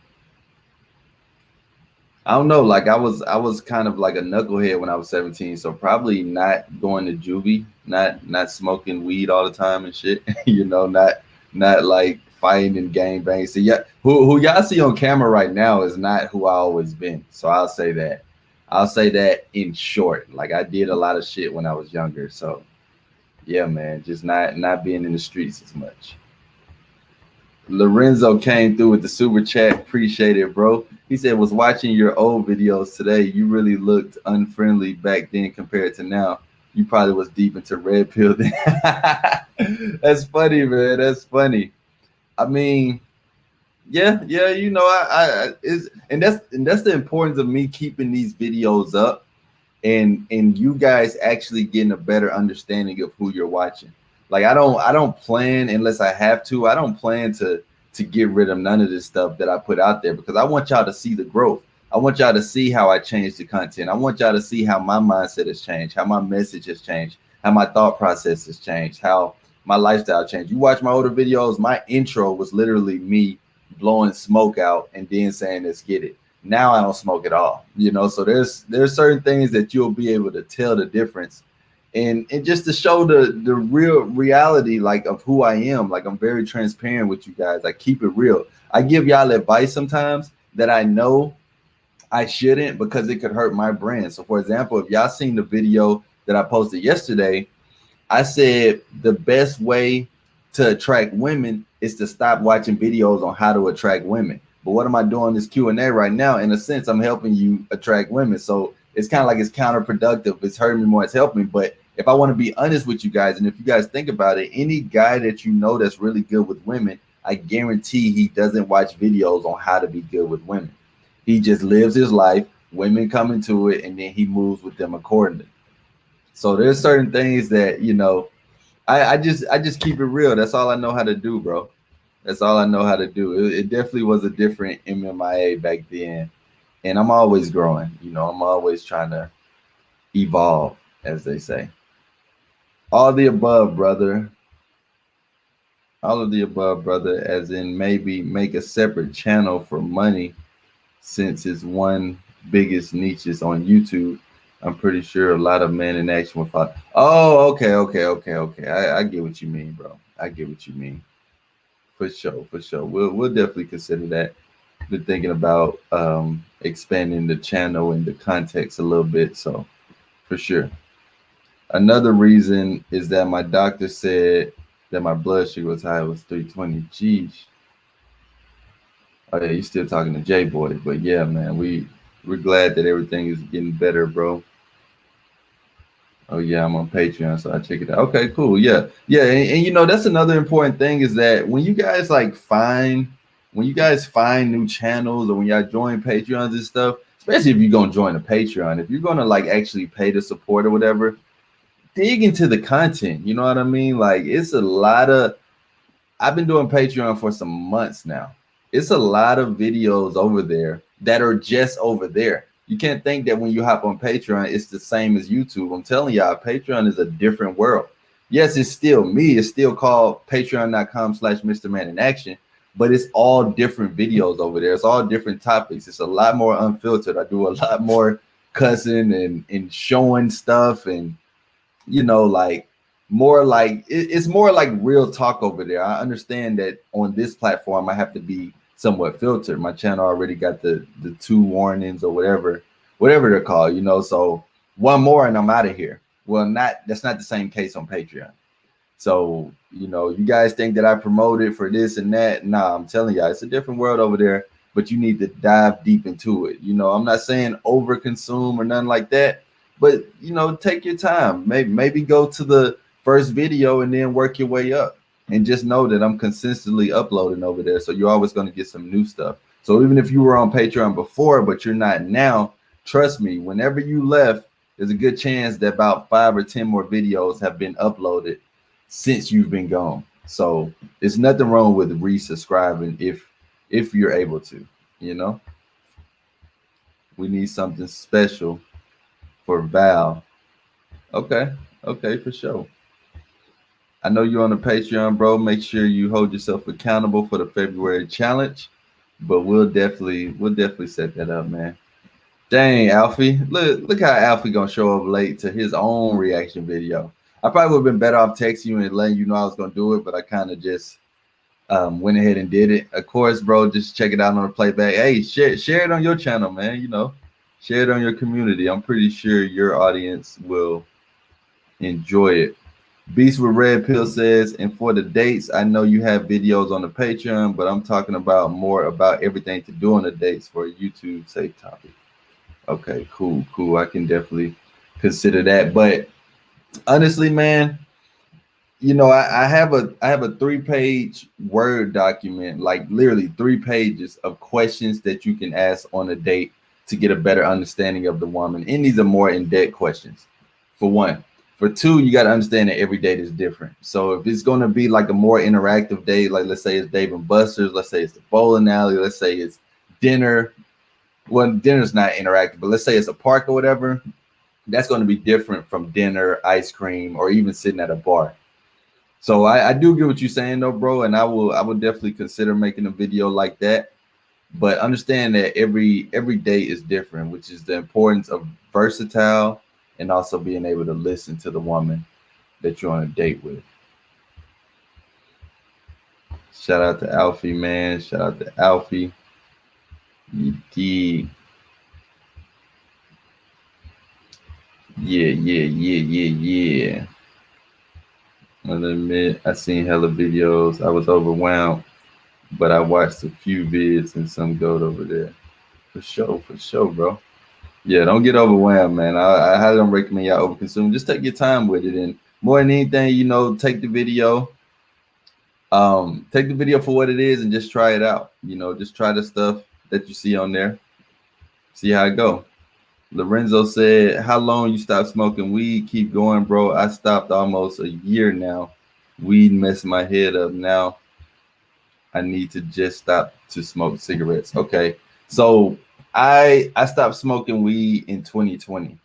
I don't know. Like I was kind of like a knucklehead when I was 17. So probably not going to juvie, not smoking weed all the time and shit. Not like fighting and gang bang. So yeah, who y'all see on camera right now is not who I always been. So I'll say that. I'll say that in short. Like I did a lot of shit when I was younger. So yeah, man, just not being in the streets as much. Lorenzo came through with the super chat. Appreciate it, bro. He said, was watching your old videos today. You really looked unfriendly back then compared to now. You probably was deep into red pill then. That's funny, man. That's funny. I mean, yeah. That's the importance of me keeping these videos up and you guys actually getting a better understanding of who you're watching. Like I don't plan, unless I have to, I don't plan to get rid of none of this stuff that I put out there, because I want y'all to see the growth. I want y'all to see how I changed the content. I want y'all to see how my mindset has changed, how my message has changed, how my thought process has changed, how my lifestyle changed. You watch my older videos, my intro was literally me blowing smoke out and then saying, let's get it. Now I don't smoke at all, so there's certain things that you'll be able to tell the difference. And just to show the real reality, like, of who I am. Like, I'm very transparent with you guys. I keep it real. I give y'all advice sometimes that I know I shouldn't, because it could hurt my brand. So for example, if y'all seen the video that I posted yesterday, I said the best way to attract women is to stop watching videos on how to attract women. But what am I doing this Q&A right now? In a sense, I'm helping you attract women. So it's kind of like it's counterproductive. It's hurting me more. It's helping me. But if I want to be honest with you guys, and if you guys think about it, any guy that you know that's really good with women, I guarantee he doesn't watch videos on how to be good with women. He just lives his life. Women come into it, and then he moves with them accordingly. So there's certain things that, you know, I just keep it real. That's all I know how to do, bro. That's all I know how to do. It definitely was a different MMIA back then, and I'm always growing. You know, I'm always trying to evolve, as they say. All the above, brother. All of the above, brother. As in, maybe make a separate channel for money, since it's one biggest niches on YouTube. I'm pretty sure a lot of men in action will follow. Oh, okay. I get what you mean, bro. I get what you mean. For sure. We'll definitely consider that. Been thinking about expanding the channel and the context a little bit. So for sure. Another reason is that my doctor said that my blood sugar was high. It was 320. Geez. Oh yeah, you're still talking to J Boy, but yeah, man, we're glad that everything is getting better, bro. Oh yeah, I'm on Patreon, so I check it out. Okay, cool. Yeah, and you know that's another important thing is that when you guys find new channels, or when y'all join Patreons and stuff, especially if you're gonna join a Patreon, if you're gonna actually pay to support or whatever, dig into the content. You know what I mean? Like it's a lot of. I've been doing Patreon for some months now. It's a lot of videos over there that are just over there. You can't think that when you hop on Patreon, it's the same as YouTube. I'm telling y'all, Patreon is a different world. Yes, it's still me. It's still called patreon.com/Mr. Man in Action, but it's all different videos over there. It's all different topics. It's a lot more unfiltered. I do a lot more cussing and showing stuff, and you know, it's more like real talk over there. I understand that on this platform I have to be somewhat filtered. My channel already got the 2 warnings or whatever they're called, you know. So one more and I'm out of here. Well, that's not the same case on Patreon. So, you know, you guys think that I promote it for this and that. Nah, I'm telling y'all, it's a different world over there, but you need to dive deep into it. You know, I'm not saying over consume or nothing like that, but you know, take your time. Maybe go to the first video and then work your way up, and just know that I'm consistently uploading over there, so you're always going to get some new stuff. So even if you were on Patreon before but you're not now, trust me, whenever you left, there's a good chance that about 5 or 10 more videos have been uploaded since you've been gone. So there's nothing wrong with resubscribing if you're able to. You know, we need something special for Val. Okay, for sure. I know you're on the Patreon, bro. Make sure you hold yourself accountable for the February challenge, but we'll definitely set that up, man. Dang, Alfie, look how Alfie gonna show up late to his own reaction video. I probably would have been better off texting you and letting you know I was gonna do it, but I kind of just went ahead and did it. Of course, bro, just check it out on the playback. Hey, share it on your channel, man. You know, share it on your community. I'm pretty sure your audience will enjoy it. Beast with Red Pill says, and for the dates, I know you have videos on the Patreon, but I'm talking about more about everything to do on the dates for a YouTube safe topic. Okay, cool. I can definitely consider that. But honestly, man, you know, I have a 3-page Word document, like literally 3 pages of questions that you can ask on a date to get a better understanding of the woman. And these are more in-depth questions, for one. For 2, you got to understand that every date is different. So if it's going to be like a more interactive date, like let's say it's Dave and Buster's, let's say it's the bowling alley, let's say it's dinner. Well, dinner's not interactive, but let's say it's a park or whatever. That's going to be different from dinner, ice cream, or even sitting at a bar. So I do get what you're saying though, bro, and I will definitely consider making a video like that. But understand that every date is different, which is the importance of versatile and also being able to listen to the woman that you're on a date with. Shout out to Alfie, man. Shout out to Alfie. You dig. Yeah. I'll admit, I seen hella videos. I was overwhelmed. but I watched a few vids and some goat over there. For sure, bro. Yeah, don't get overwhelmed, man. I highly don't recommend y'all overconsume. Just take your time with it, and more than anything, take the video. Take the video for what it is and just try it out. Just try the stuff that you see on there. See how it go. Lorenzo said, how long you stopped smoking weed? Keep going, bro. I stopped almost a year now. Weed messed my head up. Now I need to just stop to smoke cigarettes. Okay. So I stopped smoking weed in 2020.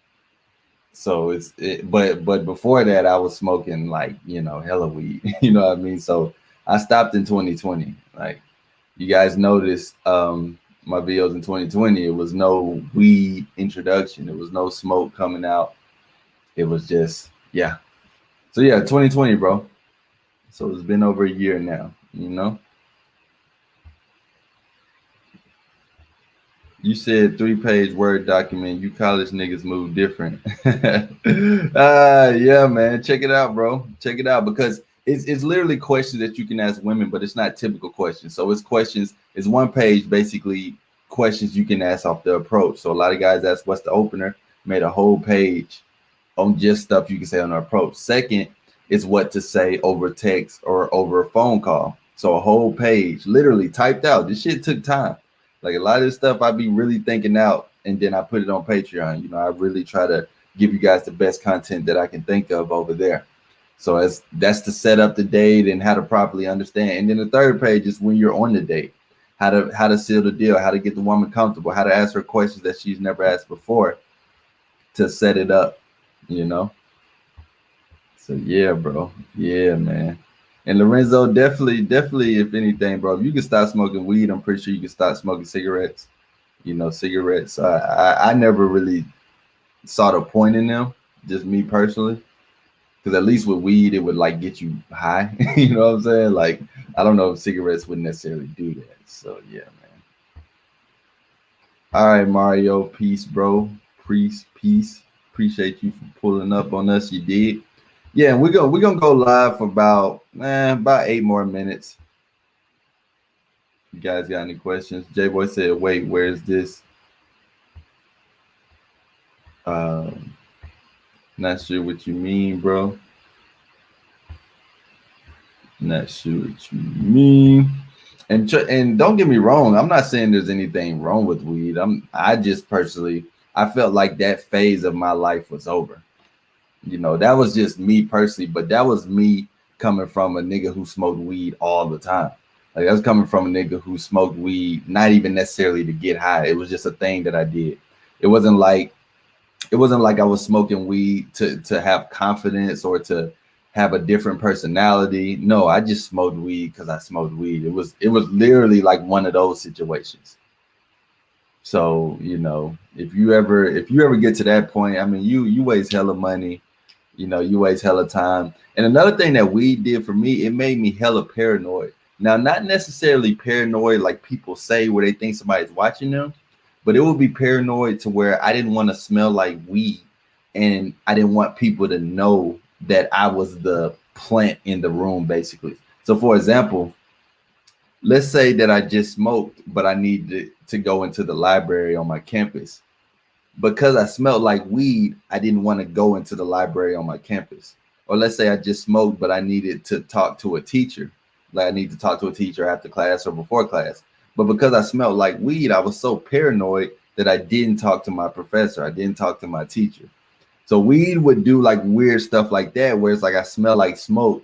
So but before that I was smoking like, hella weed. You know what I mean? So I stopped in 2020. Like you guys noticed my videos in 2020, it was no weed introduction. It was no smoke coming out. It was just, yeah. So yeah, 2020, bro. So it's been over a year now, You said 3-page Word document. You college niggas move different. Yeah, man. Check it out, bro. Check it out because it's literally questions that you can ask women, but it's not typical questions. So it's questions. It's 1 page, basically questions you can ask off the approach. So a lot of guys ask, what's the opener? Made a whole page on just stuff you can say on the approach. Second is what to say over text or over a phone call. So a whole page, literally typed out. This shit took time. Like a lot of this stuff I be really thinking out, and then I put it on Patreon. I really try to give you guys the best content that I can think of over there. So that's to set up the date and how to properly understand. And then the 3rd page is when you're on the date, how to seal the deal, how to get the woman comfortable, how to ask her questions that she's never asked before to set it up, So yeah, bro. Yeah, man. And Lorenzo, definitely, if anything, bro, if you can stop smoking weed, I'm pretty sure you can stop smoking cigarettes. Cigarettes, I never really saw the point in them, just me personally. Because at least with weed, it would like get you high. You know what I'm saying? Like, I don't know if cigarettes would necessarily do that. So yeah, man. All right, Mario, peace, bro. Peace. Appreciate you for pulling up on us. You did. Yeah, we're gonna go live for about 8 more minutes. You guys got any questions? J Boy said, "Wait, where's this?" Not sure what you mean, bro. Not sure what you mean. And don't get me wrong, I'm not saying there's anything wrong with weed. I just personally, I felt like that phase of my life was over. That was just me personally, but that was me coming from a nigga who smoked weed all the time. Like that's coming from a nigga who smoked weed, not even necessarily to get high. It was just a thing that I did. It wasn't like I was smoking weed to have confidence or to have a different personality. No, I just smoked weed because I smoked weed. It was literally like one of those situations. So, if you ever get to that point, I mean, you waste hella money, you waste hella time. And another thing that weed did for me, it made me hella paranoid. Now, not necessarily paranoid like people say where they think somebody's watching them, but it would be paranoid to where I didn't want to smell like weed, and I didn't want people to know that I was the plant in the room, basically. So, for example, let's say that I just smoked, but I needed to go into the library on my campus. Because I smelled like weed, I didn't want to go into the library on my campus. Or let's say I just smoked, but I needed to talk to a teacher. Like I need to talk to a teacher after class or before class. But because I smelled like weed, I was so paranoid that I didn't talk to my professor. I didn't talk to my teacher. So weed would do like weird stuff like that, where it's like I smell like smoke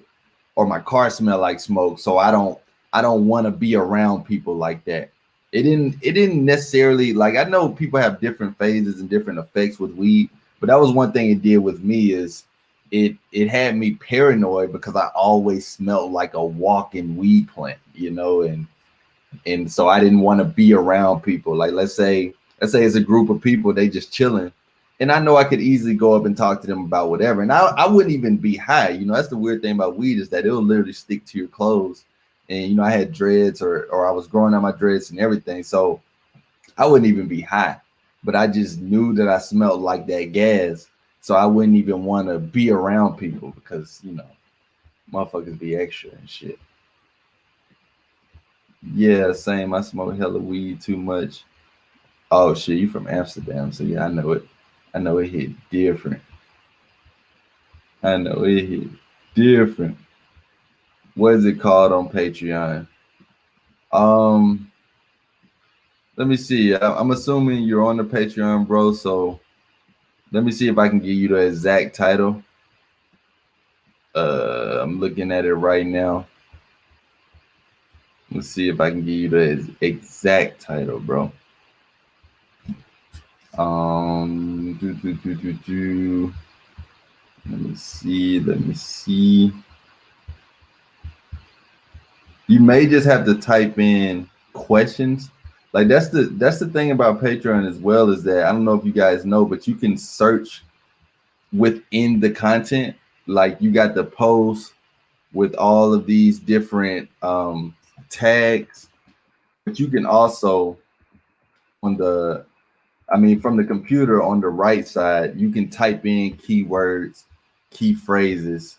or my car smell like smoke. So I don't want to be around people like that. It didn't necessarily, like, I know people have different phases and different effects with weed, but that was one thing it did with me is it had me paranoid because I always smelled like a walking weed plant, and so I didn't want to be around people. Like let's say it's a group of people, they just chilling, and I know I could easily go up and talk to them about whatever, and I wouldn't even be high. That's the weird thing about weed is that it'll literally stick to your clothes. And I had dreads or I was growing out my dreads and everything, so I wouldn't even be high, but I just knew that I smelled like that gas, so I wouldn't even want to be around people because motherfuckers be extra and shit. Yeah, same. I smoke hella weed too much. Oh shit, you from Amsterdam, so yeah, I know it. I know it hit different. I know it hit different. What is it called on Patreon? Um, let me see. I'm assuming you're on the Patreon, bro. So let me see if I can give you the exact title. I'm looking at it right now. Let's see if I can give you the exact title, bro. Let me see. You may just have to type in questions. Like that's the thing about Patreon as well, is that I don't know if you guys know, but you can search within the content. Like you got the post with all of these different tags, but you can also from the computer on the right side, you can type in keywords, key phrases,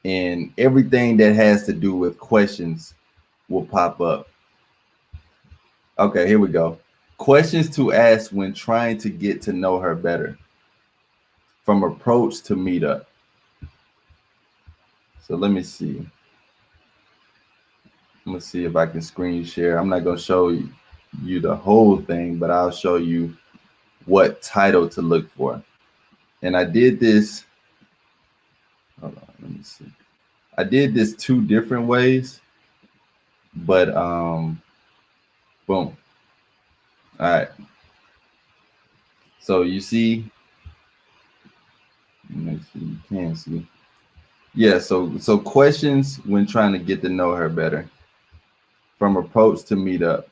and everything that has to do with questions will pop up. Okay, here we go. Questions to ask when trying to get to know her better. From approach to meetup. So let me see. I'm gonna see if I can screen share. I'm not gonna show you the whole thing, but I'll show you what title to look for. And I did this. Hold on, let me see. I did this 2 different ways, but boom. All right. So you see, make sure you can see. Yeah, so questions when trying to get to know her better. From approach to meetup.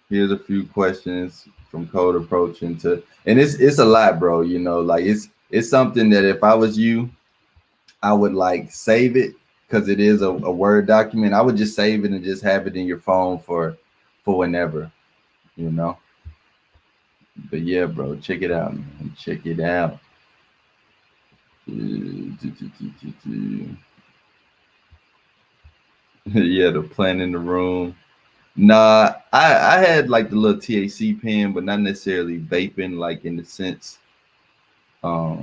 Here's a few questions from cold approaching to, and it's a lot, bro. You know, like it's something that if I was you, I would like save it because it is a Word document. I would just save it and just have it in your phone for whenever, you know. But yeah, bro, check it out, man. Check it out. Yeah, the plant in the room. Nah, I had like the little THC pen, but not necessarily vaping, like in the sense. I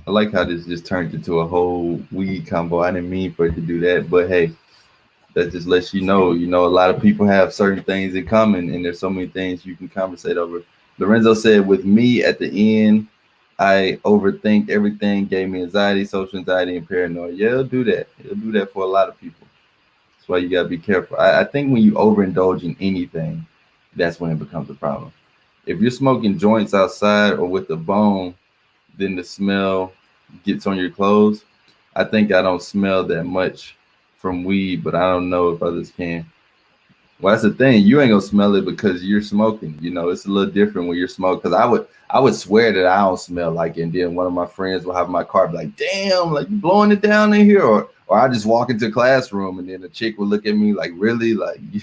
like how this just turned into a whole weed combo. I didn't mean for it to do that, but hey, that just lets you know, a lot of people have certain things in common, and there's so many things you can conversate over. Lorenzo said, with me at the end, I overthink everything, gave me anxiety, social anxiety, and paranoia. Yeah, it'll do that. It'll do that for a lot of people. That's why you gotta be careful. I think when you overindulge in anything, that's when it becomes a problem. If you're smoking joints outside or with the bone, then the smell gets on your clothes. I think I don't smell that much from weed, but I don't know if others can. Well, that's the thing. You ain't gonna smell it because you're smoking. You know, it's a little different when you're smoking. Because I would swear that I don't smell like it. And then one of my friends will have my car be like, "Damn, like you blowing it down in here," or I just walk into classroom and then the chick will look at me like, "Really? Like you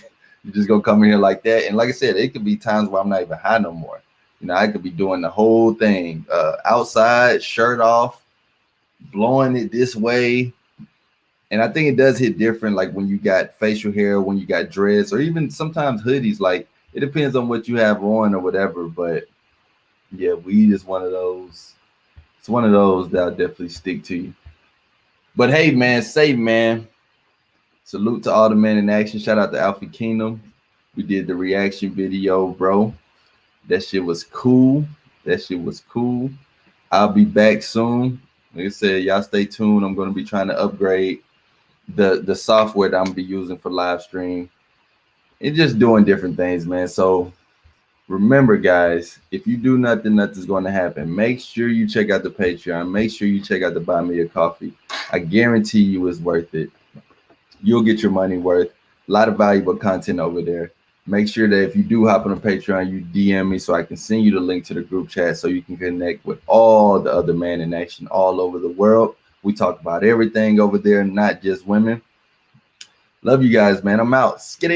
just gonna come in here like that?" And like I said, it could be times where I'm not even high no more. You know, I could be doing the whole thing outside, shirt off, blowing it this way. And I think it does hit different, like when you got facial hair, when you got dreads, or even sometimes hoodies. Like it depends on what you have on or whatever. But yeah, weed is one of those. It's one of those that'll definitely stick to you. But hey, man, safe, man. Salute to all the men in action. Shout out to Alpha Kingdom. We did the reaction video, bro. That shit was cool. I'll be back soon. Like I said, y'all stay tuned. I'm going to be trying to upgrade the software that I'm gonna be using for live stream. It's just doing different things, man. So remember, guys, if you do nothing, nothing's going to happen. Make sure you check out the Patreon. Make sure you check out the Buy Me a Coffee. I guarantee you it's worth it. You'll get your money worth. A lot of valuable content over there. Make sure that if you do hop on the Patreon, you DM me so I can send you the link to the group chat so you can connect with all the other men in action all over the world. We talk about everything over there, not just women. Love you guys, man. I'm out. Skitty.